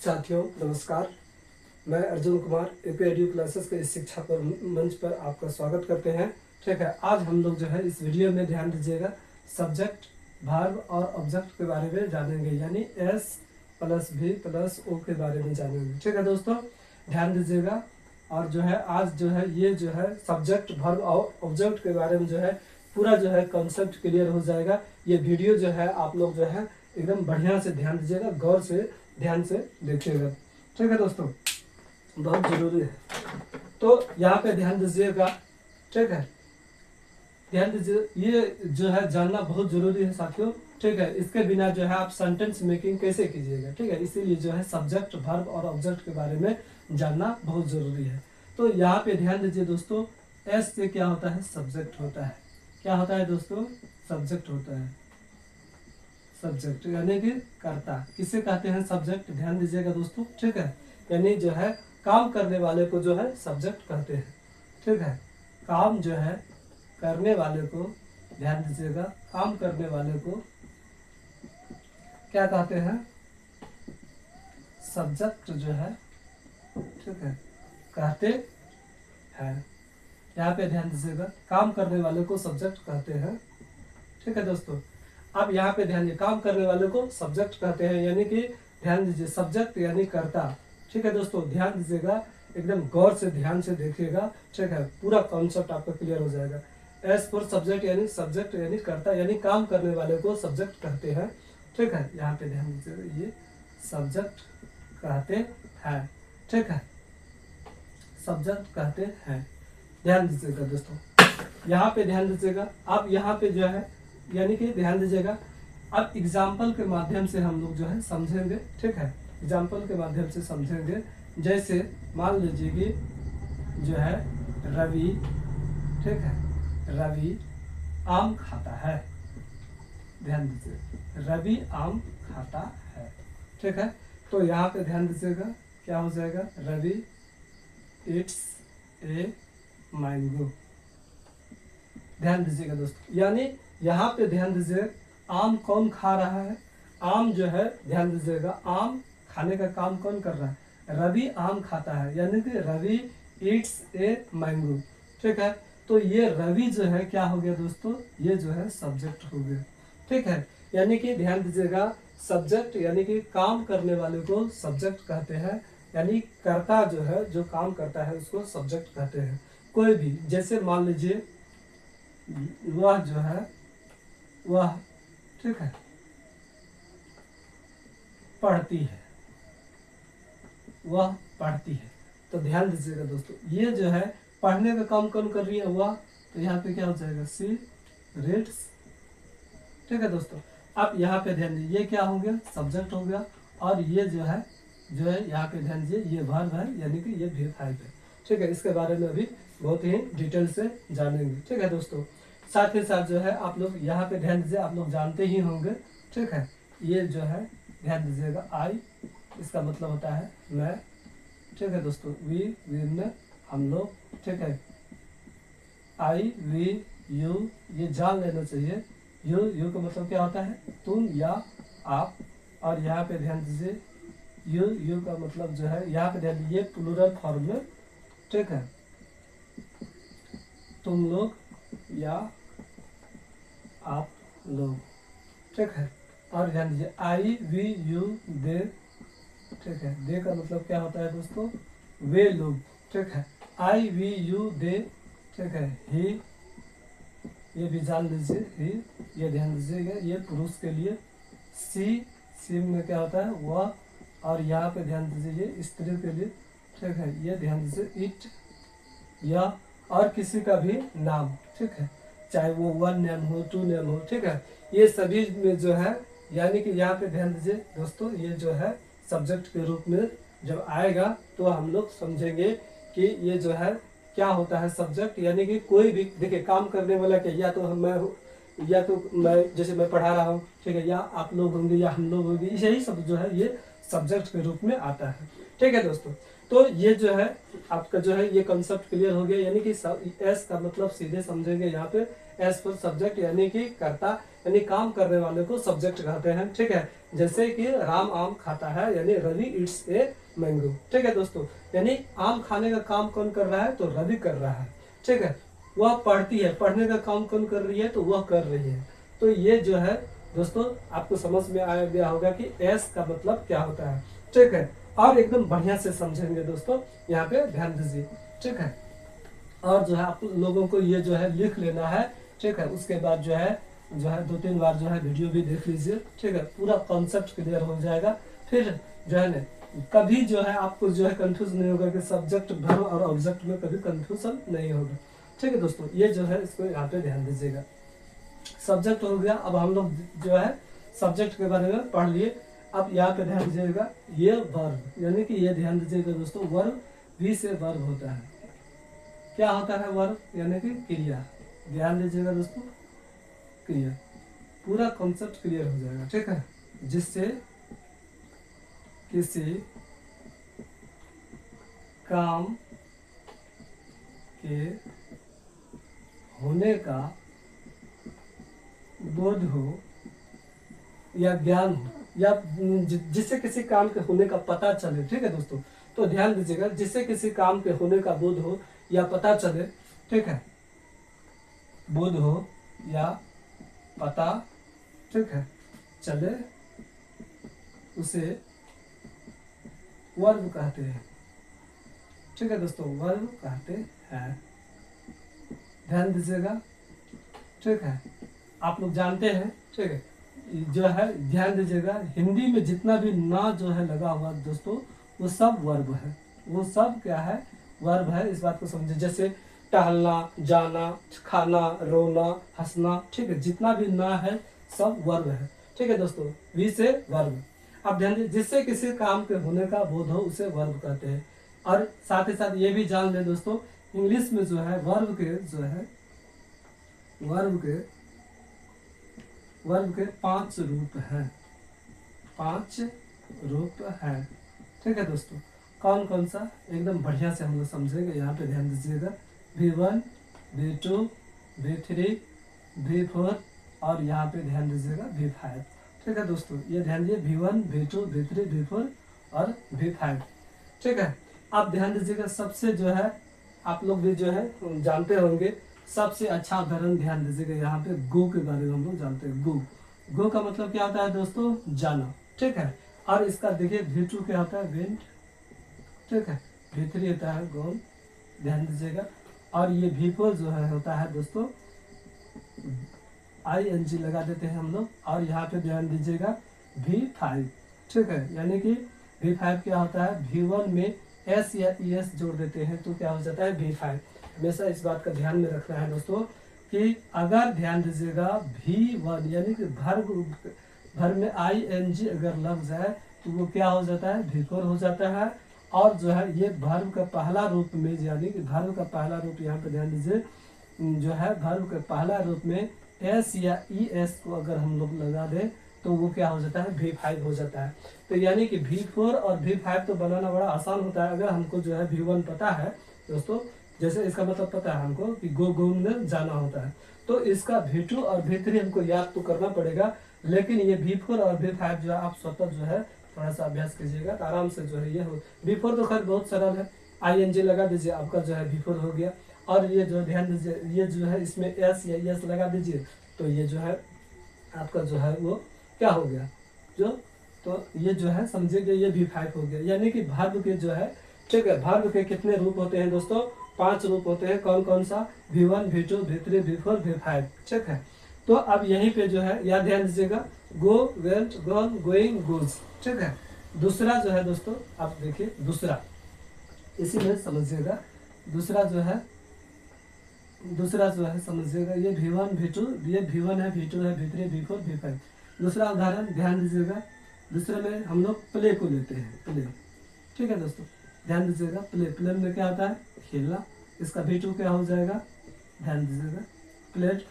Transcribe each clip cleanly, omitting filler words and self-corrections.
साथियों नमस्कार। मैं Arjun Kumar AP edu classes के इस शिक्षा पर मंच पर आपका स्वागत करते हैं। ठीक है, आज हम लोग जो है इस वीडियो में ध्यान दीजिएगा, सब्जेक्ट वर्ब और ऑब्जेक्ट के बारे में जानेंगे, यानी एस प्लस भी प्लस ओ के बारे में जानेंगे। ठीक है दोस्तों, ध्यान दीजिएगा। और जो है आज जो है ये जो है सब्जेक्ट वर्ब और ऑब्जेक्ट के बारे में जो है पूरा जो है कॉन्सेप्ट क्लियर हो जाएगा। ये वीडियो जो है आप लोग जो है एकदम बढ़िया से ध्यान दीजिएगा, गौर से ध्यान से देखिएगा। ठीक है दोस्तों, बहुत जरूरी है, तो यहाँ पे ध्यान दीजिएगा। ठीक है, ध्यान दीजिए, ये जो है जानना बहुत जरूरी है साथियों। ठीक है, इसके बिना जो है आप सेंटेंस मेकिंग कैसे कीजिएगा। ठीक है, इसीलिए जो है सब्जेक्ट वर्ब और ऑब्जेक्ट के बारे में जानना बहुत जरूरी है। तो यहाँ पे ध्यान दीजिए दोस्तों, एस से क्या होता है, सब्जेक्ट होता है। क्या होता है दोस्तों, सब्जेक्ट होता है। सब्जेक्ट यानी कि कर्ता, किसे कहते हैं, सब्जेक्ट। ध्यान दीजिएगा दोस्तों। ठीक है, यानी जो है काम करने वाले को जो है सब्जेक्ट कहते हैं। ठीक है, काम जो है करने वाले को, ध्यान दीजिएगा, काम करने वाले को क्या कहते हैं, सब्जेक्ट जो है, ठीक है, कहते हैं। यहाँ पे ध्यान दीजिएगा, काम करने वाले को सब्जेक्ट कहते हैं। ठीक है दोस्तों, अब यहाँ पे ध्यान दीजिए, काम करने वाले को सब्जेक्ट कहते हैं, यानी कि ध्यान दीजिए सब्जेक्ट यानी कर्ता। ठीक है दोस्तों, ध्यान दीजिएगा, एकदम गौर से ध्यान से देखिएगा। ठीक है, पूरा कॉन्सेप्ट आपका क्लियर हो जाएगा। एस फॉर सब्जेक्ट यानी कर्ता, यानी काम करने वाले को सब्जेक्ट कहते हैं। ठीक है, यहाँ पे ध्यान दीजिएगा, ये सब्जेक्ट कहते हैं। ठीक है, सब्जेक्ट कहते हैं। ध्यान दीजिएगा दोस्तों, यहाँ पे ध्यान दीजिएगा। अब यहाँ पे जो है यानी कि ध्यान दीजिएगा, अब एग्जाम्पल के माध्यम से हम लोग जो है समझेंगे। ठीक है, एग्जाम्पल के माध्यम से समझेंगे। जैसे मान लीजिए कि जो है रवि, ठीक है, रवि आम खाता है। ध्यान दीजिए, रवि आम खाता है। ठीक है, तो यहाँ पे ध्यान दीजिएगा, क्या हो जाएगा, रवि इट्स ए मैंगो। ध्यान दीजिएगा दोस्तों, यानी यहाँ पे ध्यान दीजिए, आम कौन खा रहा है, आम जो है, ध्यान दीजिएगा, आम खाने का काम कौन कर रहा है, रवि आम खाता है, यानी कि रवि ईट्स ए मैंगो। ठीक है, तो ये रवि जो है क्या हो गया दोस्तों, ये जो है सब्जेक्ट हो गया। ठीक है, यानी कि ध्यान दीजिएगा, सब्जेक्ट यानी कि काम करने वाले को सब्जेक्ट कहते हैं, यानी कर्ता जो है, जो काम करता है उसको सब्जेक्ट कहते हैं। कोई भी, जैसे मान लीजिए वह जो है, वह, ठीक है, पढ़ती है, वह पढ़ती है। तो ध्यान दीजिएगा दोस्तों, ये जो है पढ़ने का काम कौन कर रही है, वह, तो यहाँ पे क्या हो जाएगा, सी रीड्स। ठीक है दोस्तों, अब यहाँ पे ध्यान दीजिए, ये क्या हो गया, सब्जेक्ट हो गया, और ये जो है यहाँ पे ध्यान दीजिए, ये वर्ब है, यानी कि ये V5 है। ठीक है, इसके बारे में अभी बहुत ही डिटेल से जानेंगे। ठीक है दोस्तों, साथ ही साथ जो है आप लोग यहाँ पे ध्यान दीजिए, आप लोग जानते ही होंगे। ठीक है, ये जो है ध्यान दीजिएगा, आई, इसका मतलब होता है मैं। ठीक है दोस्तों, वी में हम लोग। ठीक है, आई वी यू, ये जान लेना चाहिए। यू का मतलब क्या होता है, तुम या आप। और यहाँ पे ध्यान दीजिए, यू का मतलब जो है, यहाँ पे ध्यान दीजिए, ये प्लूरल फॉर्म में। ठीक है, तुम लोग या आप लोग। ठीक है, और ध्यान दीजिए, आई वी यू दे। ठीक है, दे का मतलब क्या होता है दोस्तों, वे लोग। ठीक है, आई वी यू दे। ठीक है, ही, ये भी जान लीजिए, ही, ये ध्यान दीजिएगा, ये पुरुष के लिए। सी में क्या होता है, वह, और यहाँ पे ध्यान दीजिए, ये स्त्री के लिए। ठीक है, ये ध्यान दीजिए, इट, या, और किसी का भी नाम। ठीक है, चाहे वो वन नेम हो, टू नेम हो। ठीक है, ये सभी में जो है, यानी कि यहाँ पे ध्यान दीजिए दोस्तों, ये जो है सब्जेक्ट के रूप में जब आएगा तो हम लोग समझेंगे कि ये जो है क्या होता है, सब्जेक्ट। यानी कि कोई भी, देखिए, काम करने वाला क्या, या तो मैं हूँ, या तो मैं, जैसे मैं पढ़ा रहा हूँ। ठीक है, या आप लोग होंगे, या हम लोग होंगे, यही सब जो है ये सब्जेक्ट के रूप में आता है। ठीक है दोस्तों, तो ये जो है आपका जो है ये कॉन्सेप्ट क्लियर हो गया, यानी कि एस का मतलब सीधे समझेंगे यहाँ पे एस पर सब्जेक्ट यानी कि कर्ता यानी काम करने वाले को सब्जेक्ट कहते हैं। ठीक है, जैसे कि राम आम खाता है यानी रवि इट्स ए मैंगो। ठीक है दोस्तों, यानी आम खाने का काम कौन कर रहा है, तो रवि कर रहा है। ठीक है, वह पढ़ती है, पढ़ने का काम कौन कर रही है, तो वह कर रही है। तो ये जो है दोस्तों आपको समझ में आ गया होगा कि एस का मतलब क्या होता है। ठीक है, और एकदम बढ़िया से समझेंगे दोस्तों, यहाँ पे ध्यान दीजिए। ठीक है, और जो है आप लोगों को ये जो है लिख लेना है। ठीक है, उसके बाद जो है 2-3 बार जो है वीडियो भी देख लीजिए। ठीक है, पूरा कॉन्सेप्ट क्लियर हो जाएगा। फिर जो है ना कभी जो है आपको जो है कंफ्यूज नहीं होगा कि सब्जेक्ट वर्ब और ऑब्जेक्ट में कभी कंफ्यूजन नहीं होगा। ठीक है दोस्तों, ये जो है इसको यहाँ पे ध्यान दीजिएगा। सब्जेक्ट हो गया, अब हम लोग जो है सब्जेक्ट के बारे में पढ़ लिए। अब यहाँ पे ध्यान दीजिएगा, ये वर्ब यानी कि ये ध्यान दीजिएगा दोस्तों, वर्ब वी से वर्ब होता है। क्या होता है वर्ब, यानी कि क्रिया। ध्यान दीजिएगा दोस्तों, क्रिया, पूरा कॉन्सेप्ट क्लियर हो जाएगा। ठीक है, जिससे किसी काम के होने का बोध हो या ज्ञान हो, या जिससे किसी काम के होने का पता चले। ठीक है दोस्तों, तो ध्यान दीजिएगा, जिससे किसी काम के होने का बोध हो या पता चले। ठीक है, बोध हो या पता, ठीक है, चले, उसे वर्ब कहते हैं। ठीक है दोस्तों, वर्ब कहते हैं। ध्यान दीजिएगा। ठीक है, आप लोग जानते हैं। ठीक है, जो है ध्यान दीजिएगा, हिंदी में जितना भी ना जो है लगा हुआ दोस्तों, वो सब वर्ब है। वो सब क्या है, वर्ब है। इस बात को समझे, जैसे टहलना, जाना, खाना, रोना, हंसना। ठीक है, जितना भी ना है सब वर्ब है। ठीक है दोस्तों, वी से वर्ब। अब ध्यान दीजिए, जिससे किसी काम के होने का बोध हो उसे वर्ब कहते हैं। और साथ ही साथ ये भी जान लें दोस्तों, इंग्लिश में जो है वर्ब के 5 रूप हैं। 5 रूप हैं। ठीक है दोस्तों, कौन कौन सा, एकदम बढ़िया से हम लोग समझेंगे। यहाँ पे ध्यान दीजिएगा, V1, V2, V3, V4 और यहाँ पे ध्यान दीजिएगा V5। ठीक है दोस्तों, ये ध्यान दीजिए, V1, V2, V3, V4 और V5। ठीक है, आप ध्यान दीजिएगा, सबसे जो है आप लोग भी जो है जानते होंगे, सबसे अच्छा उदाहरण ध्यान दीजिएगा, यहाँ पे गो के बारे में हम लोग जानते हैं। गो का मतलब क्या होता है दोस्तों, जाना। ठीक है, और इसका देखिए V2 क्या होता है, वेंट। ठीक है, V3 होता है गोन, ध्यान दीजिएगा। और ये V4 जो है होता है दोस्तों, ING लगा देते हैं हम लोग। और यहाँ पे ध्यान दीजिएगा V5। ठीक है, यानी कि V5 क्या होता है, V1 में S या ES जोड़ देते हैं तो क्या हो जाता है, V5। हमेशा इस बात का ध्यान में रखना है दोस्तों कि अगर ध्यान दीजिएगा V1 यानी कि भर में ING अगर लग जाए तो वो क्या हो जाता है, V4 हो जाता है। और जो है ये भर्व का पहला रूप में, यानी कि भर्व का पहला रूप, यहाँ पे ध्यान दीजिए, जो है भर्व के पहला रूप में S या ES को अगर हम लोग लगा दें तो वो क्या हो जाता है, V5 हो जाता है। तो यानी कि V4 और V5 तो बनाना बड़ा आसान होता है। अगर हमको जो है V1 पता है दोस्तों, जैसे इसका मतलब पता है हमको कि गो में जाना होता है, तो इसका V2 और V3 हमको याद तो करना पड़ेगा। लेकिन ये V4 और V5 जो है आप स्वतः जो है थोड़ा सा अभ्यास कीजिएगा तो आराम से जो है ये हो। V4 तो खैर बहुत सरल है, ING लगा दीजिए, आपका जो है V4 हो गया। और ये जो ध्यान दीजिए, ये जो है इसमें S या ES लगा दीजिए तो ये जो है आपका जो है वो क्या हो गया, जो तो ये जो है समझिए ये V5 हो गया। यानी कि भर्व के जो है, ठीक है, भर्व के कितने रूप होते हैं दोस्तों, 5 रूप होते हैं। कौन कौन सा, V1, V2, V3, V4, V5। ठीक है, तो अब यहीं पे जो है याद ध्यान दीजिएगा, गो, वेंट, गॉन, गोइंग, गोज। ठीक है, दूसरा जो है दोस्तों, आप देखिए दूसरा, इसी में समझिएगा, दूसरा जो है समझिएगा, ये V1, V2, ये V1 है, V2 है, V3, V4, V5। दूसरा उदाहरण ध्यान दीजिएगा, दूसरे में हम लोग प्ले को लेते हैं, प्ले। ठीक है दोस्तों, ध्यान दीजिएगा, प्ले में क्या होता है, खेलना। इसका V2 क्या हो जाएगा, ध्यान दीजिएगा, प्लेट।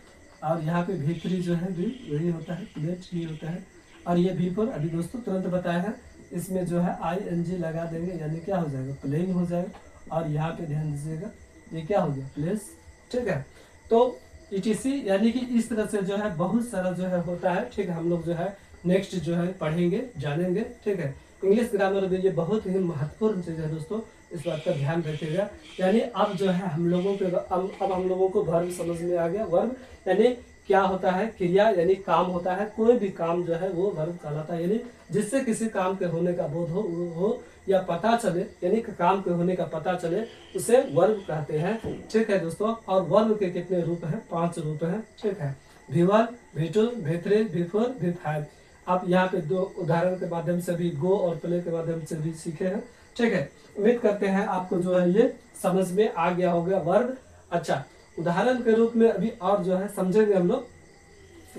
और यहाँ पे V3 जो है भी वही होता है, प्लेट ही होता है। और ये V4 अभी दोस्तों तुरंत बताया है, इसमें जो है ING लगा देंगे, यानी क्या हो जाएगा, प्लेइंग हो जाएगा। और यहाँ पे ध्यान दीजिएगा, ये क्या हो गया, प्लेस। ठीक है, तो ETC, यानी कि इस तरह से जो है बहुत सारा जो है होता है। ठीक है, हम लोग जो है नेक्स्ट जो है पढ़ेंगे, जानेंगे। ठीक है, इंग्लिश ग्रामर में ये बहुत ही महत्वपूर्ण चीज़ है दोस्तों, इस बात का ध्यान रखिएगा। यानी अब जो है हम लोगों के अब हम लोगों को वर्ब समझ में आ गया। वर्ब यानी क्या होता है, क्रिया यानी काम होता है। कोई भी काम जो है वो वर्ब कहलाता है, यानी जिससे किसी काम के होने का बोध हो या पता चले, यानी काम के होने का पता चले, उसे वर्ब कहते हैं। ठीक है दोस्तों, और वर्ब के कितने रूप हैं? 5 रूप हैं। ठीक है, V1, V2, V3, V4, V5। आप यहाँ पे 2 उदाहरण के माध्यम से भी, गो और प्ले के माध्यम से भी सीखे हैं। ठीक है, उम्मीद करते हैं आपको जो है ये समझ में आ गया होगा वर्ब। अच्छा, उदाहरण के रूप में अभी और जो है समझेंगे हम लोग।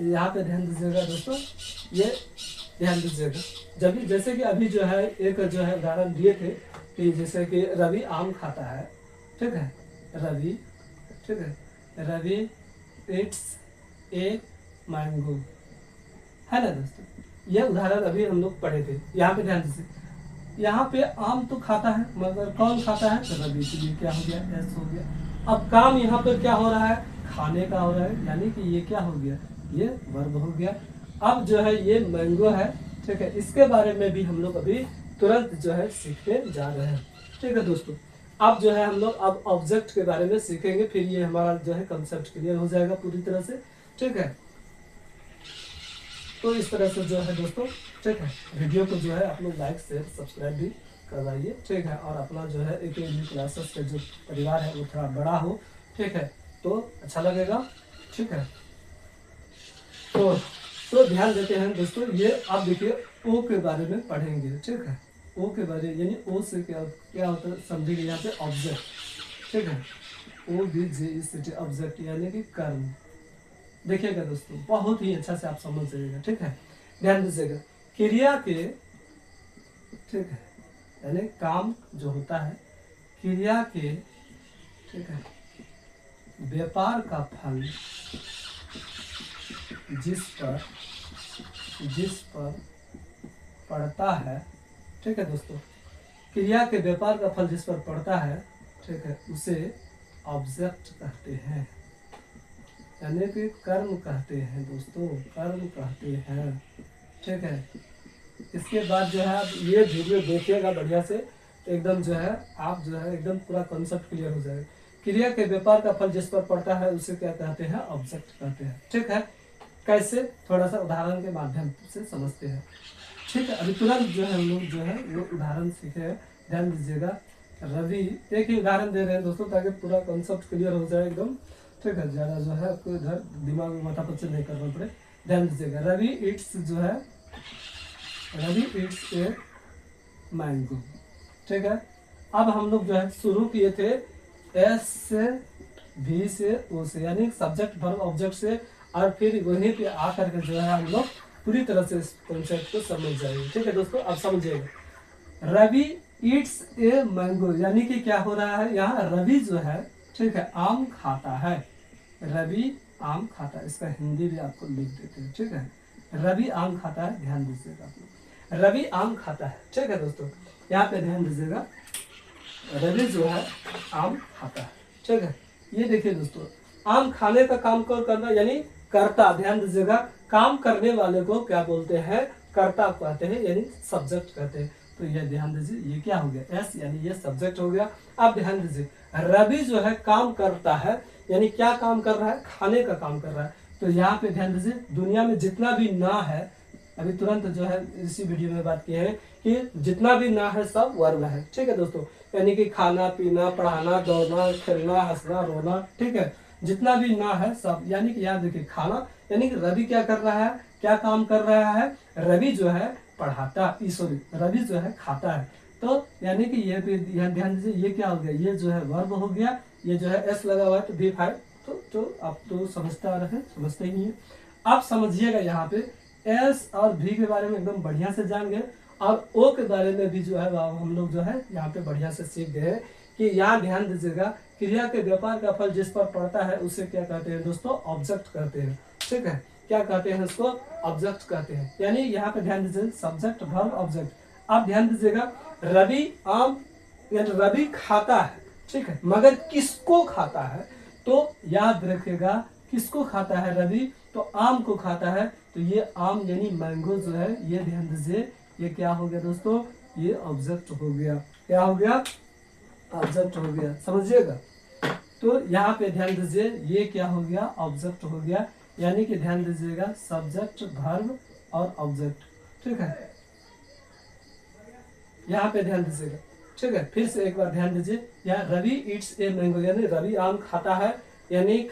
यहाँ पे ध्यान दीजिएगा दोस्तों, ये ध्यान दीजिएगा। जब जैसे कि अभी जो है एक जो है उदाहरण दिए थे कि जैसे कि रवि आम खाता है। ठीक है, रवि, ठीक है, रवि इट्स ए मैंगो, है ना दोस्तों। ये उदाहरण अभी हम लोग पढ़े थे। यहाँ पे ध्यान दीजिए, यहाँ पे आम तो खाता है मगर कौन खाता है? तो रवि, के लिए क्या हो गया? एस हो गया। अब काम यहाँ पर क्या हो रहा है? खाने का हो रहा है, यानी कि ये क्या हो गया? ये वर्ब हो गया। अब जो है ये मैंगो है। ठीक है, इसके बारे में भी हम लोग अभी तुरंत जो है सीखने जा रहे हैं। ठीक है दोस्तों, अब जो है हम लोग अब ऑब्जेक्ट के बारे में सीखेंगे, फिर ये हमारा जो है कंसेप्ट क्लियर हो जाएगा पूरी तरह से। ठीक है, तो इस तरह से जो है दोस्तों, ठीक है, वीडियो को जो है आप लोग लाइक शेयर सब्सक्राइब भी करवाइए। ठीक है, और अपना जो है एक क्लासेस का जो परिवार है वो थोड़ा बड़ा हो। ठीक है, तो अच्छा लगेगा। ठीक है, तो ध्यान देते हैं दोस्तों। ये आप देखिए ओ के बारे में पढ़ेंगे। ठीक है, ओ के बारे यानी ओ से क्या होता है समझेंगे यहाँ पे ऑब्जेक्ट। ठीक है, OBJECT ऑब्जेक्ट यानी कि कर्म। देखिएगा दोस्तों, बहुत ही अच्छा से आप समझ जाइएगा। ठीक है, ध्यान दीजिएगा, क्रिया के, ठीक है, यानी काम जो होता है, क्रिया के, ठीक है, व्यापार का फल जिस पर पड़ता है। ठीक है दोस्तों, क्रिया के व्यापार का फल जिस पर पड़ता है, ठीक है, उसे ऑब्जेक्ट कहते हैं, यानी कि कर्म कहते हैं दोस्तों, कर्म कहते हैं। ठीक है, इसके बाद जो है आप ये वीडियो देखिएगा बढ़िया से, एकदम जो है आप जो है एकदम पूरा कॉन्सेप्ट क्लियर हो जाएगा। क्रिया के व्यापार का फल जिस पर पड़ता है उसे क्या कहते हैं? ऑब्जेक्ट कहते हैं। ठीक है, कैसे? थोड़ा सा उदाहरण के माध्यम से समझते हैं। ठीक है, अभी तुरंत जो है हम लोग जो है वो उदाहरण सीखे हैं। ध्यान दीजिएगा, रवि, एक ही उदाहरण दे रहे हैं दोस्तों ताकि पूरा कॉन्सेप्ट क्लियर हो जाए एकदम। ठीक है, ज़्यादा जो है आपको इधर दिमाग में माथा पच्चर नहीं करना पड़े। ध्यान दीजिएगा, रवि इट्स जो है, रवि इट्स ए मैंगो। ठीक है, अब हम लोग जो है शुरू किए थे एस से, भी से, ओ से, यानी सब्जेक्ट वर्ब ऑब्जेक्ट से, और फिर वहीं पे आकर के जो है हम लोग पूरी तरह से इस कॉन्सेप्ट को समझ जाएंगे। ठीक है दोस्तों, अब समझिएगा, रवि ईट्स ए मैंगो, यानी कि क्या हो रहा है यहाँ? रवि जो है, ठीक है, आम खाता है। रवि आम खाता है, इसका हिंदी भी आपको लिख देते हैं। ठीक है, रवि आम खाता है, ध्यान दीजिएगा आप लोग, रवि आम खाता है। ठीक है दोस्तों, यहाँ पे ध्यान दीजिएगा, रवि जो है आम खाता है। ठीक है, ये देखिए दोस्तों, आम खाने का काम कौन करना, यानी कर्ता। ध्यान दीजिएगा, काम करने वाले को क्या बोलते हैं? कर्ता कहते हैं, यानी सब्जेक्ट कहते हैं। तो ये ध्यान दीजिए, ये क्या हो गया? एस, यानी ये सब्जेक्ट हो गया। अब ध्यान दीजिए, रवि जो है काम करता है, यानी क्या काम कर रहा है? खाने का काम कर रहा है। तो यहाँ पे ध्यान दीजिए, दुनिया में जितना भी ना है, अभी तुरंत जो है इसी वीडियो में बात की है कि जितना भी ना है सब वर्ब है। ठीक है दोस्तों, यानी कि खाना पीना, पढ़ाना, दौड़ना, खेलना, हंसना, रोना। ठीक है, जितना भी ना है सब, यानी कि यहाँ देखिए खाना, यानी कि रवि क्या कर रहा है? क्या काम कर रहा है? रवि जो है पढ़ाता, सॉरी, रवि जो है खाता है। तो यानी कि ये ध्यान दीजिए, ये क्या हो गया? ये जो है वर्ब हो गया, ये जो है एस लगा हुआ है तो V5। तो आप तो समझते आ रहे हैं, समझते ही हैं। आप समझिएगा यहाँ पे एस और भी के बारे में एकदम बढ़िया से जान गए, और ओ के बारे में भी जो है हम लोग जो है यहाँ पे बढ़िया से सीख गए कि यहाँ ध्यान दीजिएगा, क्रिया के व्यापार का फल जिस पर पड़ता है उसे क्या कहते हैं दोस्तों? ऑब्जेक्ट कहते हैं। ठीक है, क्या कहते हैं उसको? ऑब्जेक्ट कहते हैं। यानी यहाँ पे ध्यान दीजिए, सब्जेक्ट वर्ब ऑब्जेक्ट। आप ध्यान दीजिएगा, रवि आम, यानी रवि खाता है। ठीक है, मगर किसको खाता है? तो याद रखिएगा, किसको खाता है रवि, तो आम को खाता है। तो ये आम यानी मैंगो जो है, ये ध्यान दीजिए, ये क्या हो गया दोस्तों, ये ऑब्जेक्ट हो गया। क्या हो गया, ऑब्जेक्ट हो गया, समझिएगा। तो यहाँ पे ध्यान दीजिए, ये क्या हो गया, ऑब्जेक्ट हो गया। यानी कि ध्यान दीजिएगा, सब्जेक्ट वर्ब और ऑब्जेक्ट, ठीक है। यहाँ पे ध्यान दीजिएगा, ठीक है। फिर से एक बार ध्यान दीजिए, यहाँ रवि ईट्स ए मैंगो, यानी रवि आम खाता है, यानी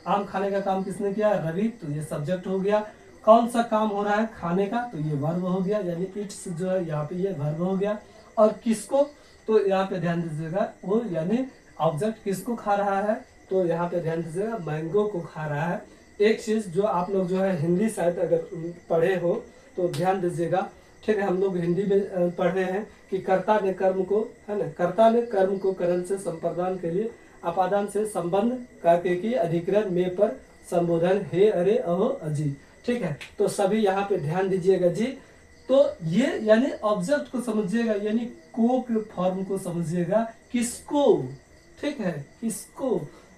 आम खाने का काम किसने किया, रवि। तो ये सब्जेक्ट हो गया। कौन सा काम हो रहा है, खाने का, तो ये वर्ब हो गया, यानी ईट्स जो है यहाँ पे ये वर्ब हो गया। और किसको, तो यहाँ पे ध्यान दीजिएगा, वो यानी ऑब्जेक्ट किसको खा रहा है, तो यहाँ पे ध्यान दीजिएगा, मैंगो को खा रहा है। एक चीज जो आप लोग जो है हिंदी शायद अगर पढ़े हो तो ध्यान दीजिएगा, ठीक है। हम लोग हिंदी में पढ़ रहे हैं कि कर्ता ने कर्म को, है ना, कर्ता ने कर्म को करण से संप्रदान के लिए अपादान से संबंध करके की अधिकरण में पर संबोधन हे अरे अहो अजी, ठीक है। तो सभी यहाँ पे ध्यान दीजिएगा जी। तो ये यानी ऑब्जेक्ट को समझिएगा, यानी को के फॉर्म को समझिएगा, किसको, ठीक है, किसको,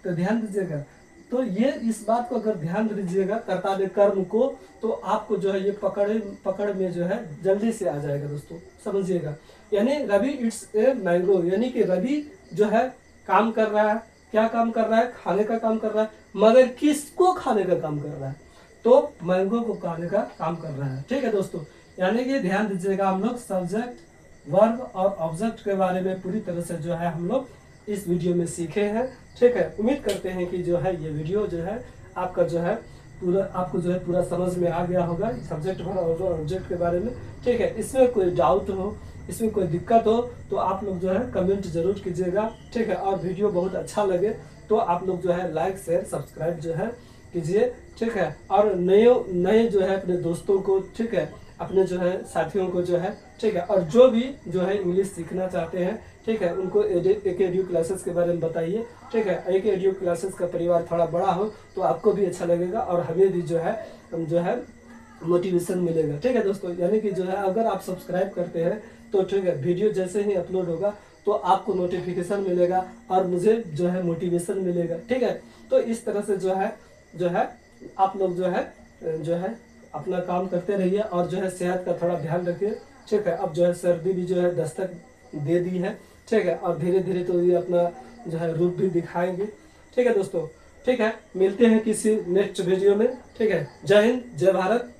तो ध्यान दीजिएगा। तो ये इस बात को अगर ध्यान दीजिएगा, कर्ता ने कर्म को, तो आपको जो है ये पकड़ में जो है जल्दी से आ जाएगा दोस्तों, समझिएगा। यानी रवि इट्स ए मैंगो, यानी कि रवि जो है काम कर रहा है, क्या काम कर रहा है, खाने का काम कर रहा है, मगर किसको खाने का काम कर रहा है, तो मैंगो को खाने का काम कर रहा है, ठीक है दोस्तों। यानी कि ध्यान दीजिएगा, हम लोग सब्जेक्ट वर्ब और ऑब्जेक्ट के बारे में पूरी तरह से जो है हम लोग इस वीडियो में सीखे हैं, ठीक है। उम्मीद करते हैं कि जो है ये वीडियो जो है आपका जो है पूरा, आपको जो है पूरा समझ में आ गया होगा सब्जेक्ट वर्ब और ऑब्जेक्ट के बारे में, ठीक है। इसमें कोई डाउट हो, इसमें कोई दिक्कत हो, तो आप लोग जो है कमेंट जरूर कीजिएगा, ठीक है। और वीडियो बहुत अच्छा लगे तो आप लोग जो है लाइक शेयर सब्सक्राइब जो है कीजिए, ठीक है। और नए जो है अपने दोस्तों को, ठीक है, अपने जो है साथियों को जो है, ठीक है। और जो भी जो है इंग्लिश सीखना चाहते हैं, ठीक है, उनको एक एडियो क्लासेस के बारे में बताइए, ठीक है। एक एडियो क्लासेस का परिवार थोड़ा बड़ा हो तो आपको भी अच्छा लगेगा और हमें भी जो है मोटिवेशन मिलेगा, ठीक है दोस्तों। यानी कि जो है अगर आप सब्सक्राइब करते हैं तो ठीक है, वीडियो जैसे ही अपलोड होगा तो आपको नोटिफिकेशन मिलेगा और मुझे जो है मोटिवेशन मिलेगा, ठीक है। तो इस तरह से जो है आप लोग जो है अपना काम करते रहिए और जो है सेहत का थोड़ा ध्यान रखिए, ठीक है। अब जो है सर्दी भी जो है दस्तक दे दी है, ठीक है। और धीरे धीरे तो ये अपना जो है रूप भी दिखाएंगे, ठीक है दोस्तों, ठीक है। मिलते हैं किसी नेक्स्ट वीडियो में, ठीक है। जय हिंद, जय भारत।